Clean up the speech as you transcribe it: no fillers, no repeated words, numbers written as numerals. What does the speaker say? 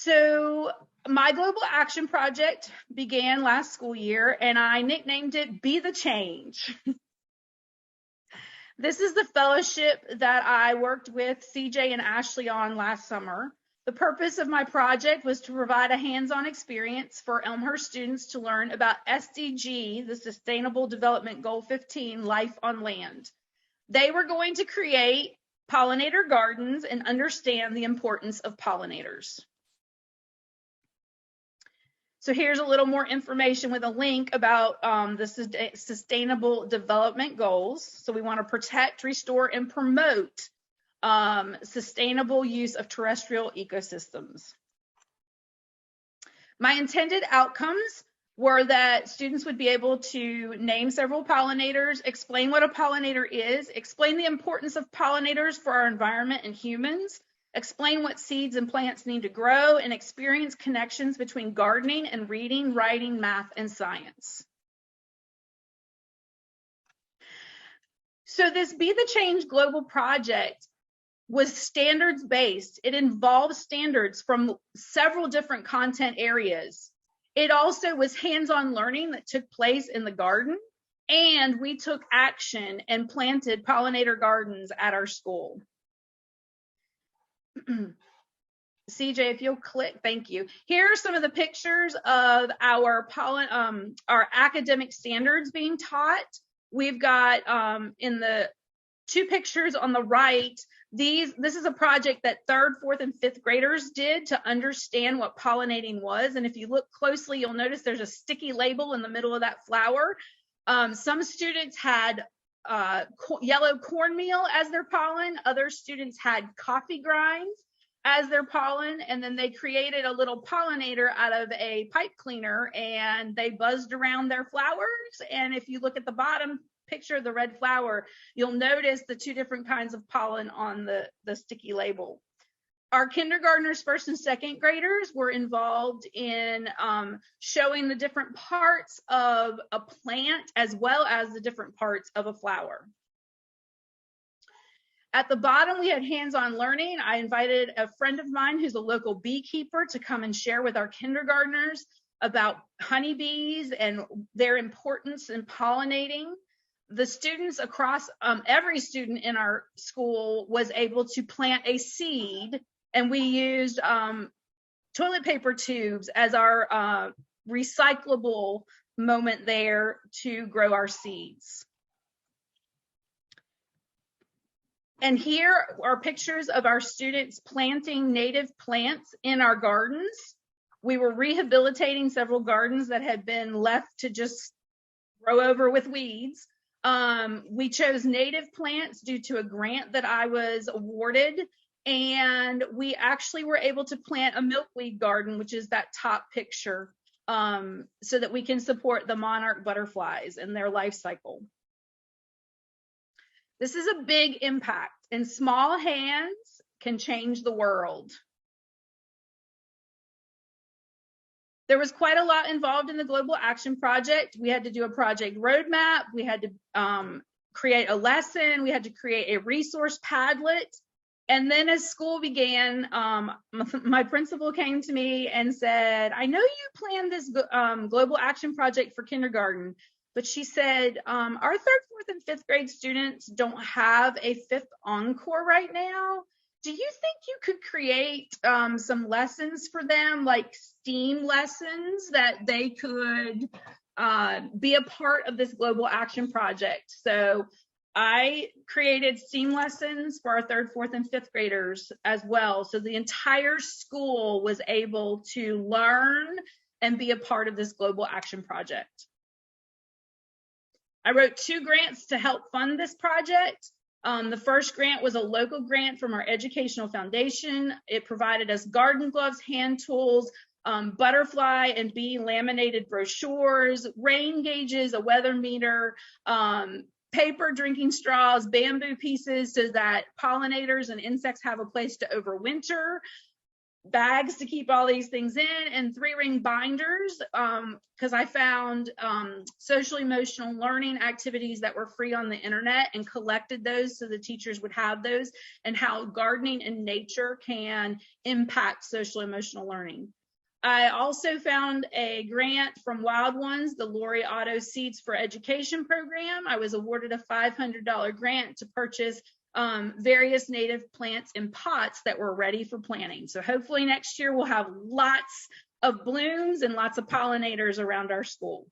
So my global action project began last school year, and I nicknamed it Be the Change. This is the fellowship that I worked with CJ and Ashley on last summer. The purpose of my project was to provide a hands-on experience for Elmhurst students to learn about SDG, the Sustainable Development Goal 15, Life on Land. They were going to create pollinator gardens and understand the importance of pollinators. So here's a little more information with a link about the Sustainable Development Goals. So we want to protect, restore, and promote sustainable use of terrestrial ecosystems. My intended outcomes were that students would be able to name several pollinators, explain what a pollinator is, explain the importance of pollinators for our environment and humans, explain what seeds and plants need to grow, and experience connections between gardening and reading, writing, math, and science. So this Be the Change global project was standards-based. It involved standards from several different content areas. It also was hands-on learning that took place in the garden, and we took action and planted pollinator gardens at our school. CJ, if you'll click, thank you. Here are some of the pictures of our academic standards being taught. We've got in the two pictures on the right, this is a project that 3rd, 4th, and 5th graders did to understand what pollinating was. And if you look closely, you'll notice there's a sticky label in the middle of that flower. Some students had yellow cornmeal as their pollen. Other students had coffee grinds as their pollen. And then they created a little pollinator out of a pipe cleaner, and they buzzed around their flowers. And if you look at the bottom picture of the red flower, you'll notice the two different kinds of pollen on the sticky label. Our kindergartners, 1st and 2nd graders, were involved in showing the different parts of a plant as well as the different parts of a flower. At the bottom, we had hands-on learning. I invited a friend of mine who's a local beekeeper to come and share with our kindergartners about honeybees and their importance in pollinating. The students across, every student in our school was able to plant a seed, and we used toilet paper tubes as our recyclable moment there to grow our seeds. And here are pictures of our students planting native plants in our gardens. We were rehabilitating several gardens that had been left to just grow over with weeds. We chose native plants due to a grant that I was awarded, and we actually were able to plant a milkweed garden, which is that top picture, so that we can support the monarch butterflies and their life cycle. This is a big impact, and small hands can change the world. There was quite a lot involved in the Global Action Project. We had to do a project roadmap. We had to create a lesson. We had to create a resource Padlet. And then as school began, my principal came to me and said, I know you planned this Global Action Project for kindergarten, but she said, our 3rd, 4th, and 5th grade students don't have a 5th encore right now. Do you think you could create some lessons for them, like STEAM lessons that they could be a part of this Global Action Project? So I created STEAM lessons for our 3rd, 4th, and 5th graders as well. So the entire school was able to learn and be a part of this Global Action Project. I wrote 2 grants to help fund this project. The first grant was a local grant from our educational foundation. It provided us garden gloves, hand tools, butterfly and bee laminated brochures, rain gauges, a weather meter, paper drinking straws, bamboo pieces so that pollinators and insects have a place to overwinter. bags to keep all these things in, and 3-ring binders, because I found social emotional learning activities that were free on the internet and collected those so the teachers would have those, and how gardening and nature can impact social emotional learning. I also found a grant from Wild Ones, the Lori Otto Seeds for Education program. I was awarded a $500 grant to purchase various native plants in pots that were ready for planting. So hopefully next year we'll have lots of blooms and lots of pollinators around our school.